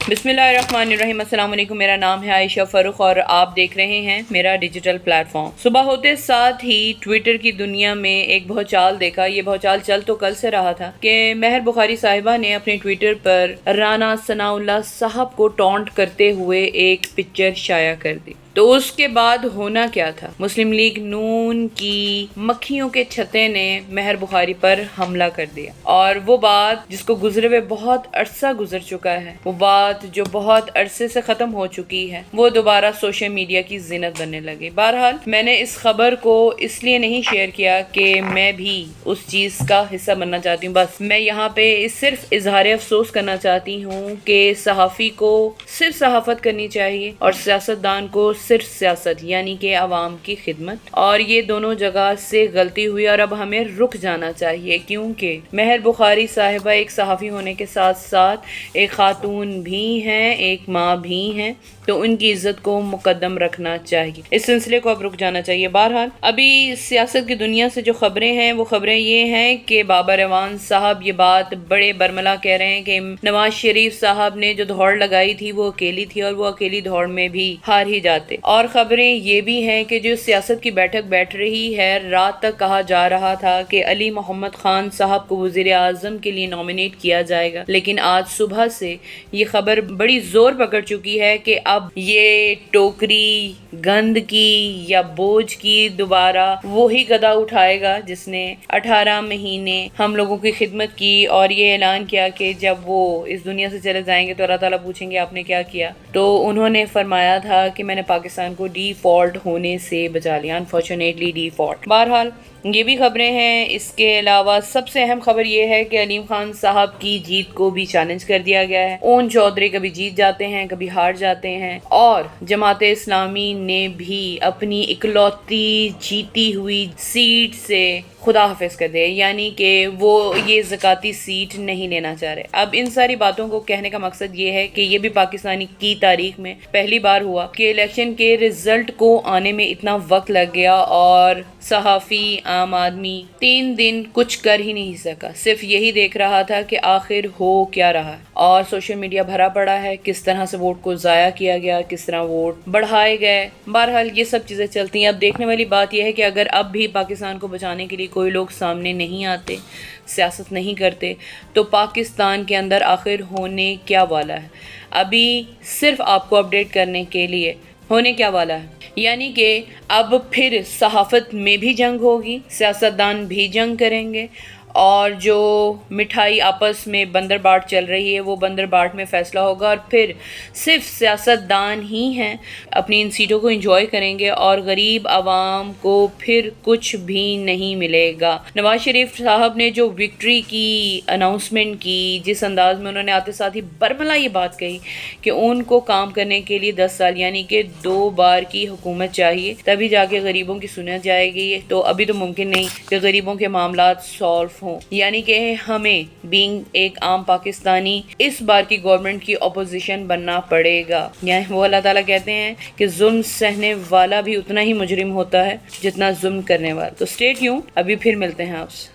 بسم اللہ الرحمن الرحیم۔ السلام علیکم، میرا نام ہے عائشہ فاروق اور آپ دیکھ رہے ہیں میرا ڈیجیٹل پلیٹ فارم۔ صبح ہوتے ساتھ ہی ٹویٹر کی دنیا میں ایک بھوچال دیکھا۔ یہ بھوچال چل تو کل سے رہا تھا کہ مہر بخاری صاحبہ نے اپنے ٹویٹر پر رانا ثناء اللہ صاحب کو ٹونٹ کرتے ہوئے ایک پکچر شائع کر دی۔ تو اس کے بعد ہونا کیا تھا؟ مسلم لیگ نون کی مکھیوں کے چھتے نے مہر بخاری پر حملہ کر دیا، اور وہ بات جس کو گزرے ہوئے بہت عرصہ گزر چکا ہے، وہ بات جو بہت عرصے سے ختم ہو چکی ہے، وہ دوبارہ سوشل میڈیا کی زینت بننے لگی۔ بہرحال میں نے اس خبر کو اس لیے نہیں شیئر کیا کہ میں بھی اس چیز کا حصہ بننا چاہتی ہوں، بس میں یہاں پہ صرف اظہار افسوس کرنا چاہتی ہوں کہ صحافی کو صرف صحافت کرنی چاہیے اور سیاستدان کو صرف سیاست، یعنی کہ عوام کی خدمت، اور یہ دونوں جگہ سے غلطی ہوئی اور اب ہمیں رک جانا چاہیے، کیونکہ مہر بخاری صاحبہ ایک صحافی ہونے کے ساتھ ساتھ ایک خاتون بھی ہیں، ایک ماں بھی ہیں، تو ان کی عزت کو مقدم رکھنا چاہیے۔ اس سلسلے کو اب رک جانا چاہیے۔ بہرحال ابھی سیاست کی دنیا سے جو خبریں ہیں وہ خبریں یہ ہیں کہ بابر اعوان صاحب یہ بات بڑے برملا کہہ رہے ہیں کہ نواز شریف صاحب نے جو دوڑ لگائی تھی وہ اکیلی تھی اور وہ اکیلی دوڑ میں بھی ہار ہی جاتے۔ اور خبریں یہ بھی ہیں کہ جو سیاست کی بیٹھک بیٹھ رہی ہے، رات تک کہا جا رہا تھا کہ علی محمد خان صاحب کو وزیر اعظم کے لیے نامینیٹ کیا جائے گا، لیکن آج صبح سے یہ خبر بڑی زور پکڑ چکی ہے کہ اب یہ ٹوکری گند کی یا بوجھ کی دوبارہ وہی گدھا اٹھائے گا جس نے 18 مہینے ہم لوگوں کی خدمت کی اور یہ اعلان کیا کہ جب وہ اس دنیا سے چلے جائیں گے تو اللہ تعالیٰ پوچھیں گے آپ نے کیا کیا۔ تو انہوں نے فرمایا تھا کہ میں نے پاکستان کو ڈیفالٹ ہونے سے بچا لیا، انفارچونیٹلی ڈیفالٹ۔ بہرحال یہ بھی خبریں ہیں۔ اس کے علاوہ سب سے اہم خبر یہ ہے کہ علیم خان صاحب کی جیت کو بھی چیلنج کر دیا گیا ہے۔ اون چودھری کبھی جیت جاتے ہیں کبھی ہار جاتے ہیں، اور جماعت اسلامی نے بھی اپنی اکلوتی جیتی ہوئی سیٹ سے خدا حافظ کر دے، یعنی کہ وہ یہ زکاتی سیٹ نہیں لینا چاہ رہے۔ اب ان ساری باتوں کو کہنے کا مقصد یہ ہے کہ یہ بھی پاکستانی کی تاریخ میں پہلی بار ہوا کہ الیکشن کے رزلٹ کو آنے میں اتنا وقت لگ گیا اور صحافی عام آدمی 3 دن کچھ کر ہی نہیں سکا، صرف یہی دیکھ رہا تھا کہ آخر ہو کیا رہا ہے۔ اور سوشل میڈیا بھرا پڑا ہے، کس طرح سے ووٹ کو ضائع کیا گیا، کس طرح ووٹ بڑھائے گئے۔ بہرحال یہ سب چیزیں چلتی ہیں۔ اب دیکھنے والی بات یہ ہے کہ اگر اب بھی پاکستان کو بچانے کے لیے کوئی لوگ سامنے نہیں آتے، سیاست نہیں کرتے، تو پاکستان کے اندر آخر ہونے کیا والا ہے۔ ابھی صرف آپ کو اپڈیٹ کرنے کے لیے ہونے کیا والا ہے، یعنی کہ اب پھر صحافت میں بھی جنگ ہوگی، سیاستدان بھی جنگ کریں گے، اور جو مٹھائی آپس میں بندر بانٹ چل رہی ہے وہ بندر بانٹ میں فیصلہ ہوگا، اور پھر صرف سیاستدان ہی ہیں اپنی ان سیٹوں کو انجوائے کریں گے اور غریب عوام کو پھر کچھ بھی نہیں ملے گا۔ نواز شریف صاحب نے جو وکٹری کی اناؤنسمنٹ کی، جس انداز میں انہوں نے آتے ساتھ ہی برملا یہ بات کہی کہ ان کو کام کرنے کے لیے 10 سال یعنی کہ 2 بار کی حکومت چاہیے تبھی جا کے غریبوں کی سنا جائے گی، تو ابھی تو ممکن نہیں کہ غریبوں کے معاملات سالو ہوں، یعنی کہ ہمیں بینگ ایک عام پاکستانی اس بار کی گورنمنٹ کی اپوزیشن بننا پڑے گا۔ یعنی وہ اللہ تعالیٰ کہتے ہیں کہ ظلم سہنے والا بھی اتنا ہی مجرم ہوتا ہے جتنا ظلم کرنے والا۔ تو اسٹے ٹیون، ابھی پھر ملتے ہیں آپ سے۔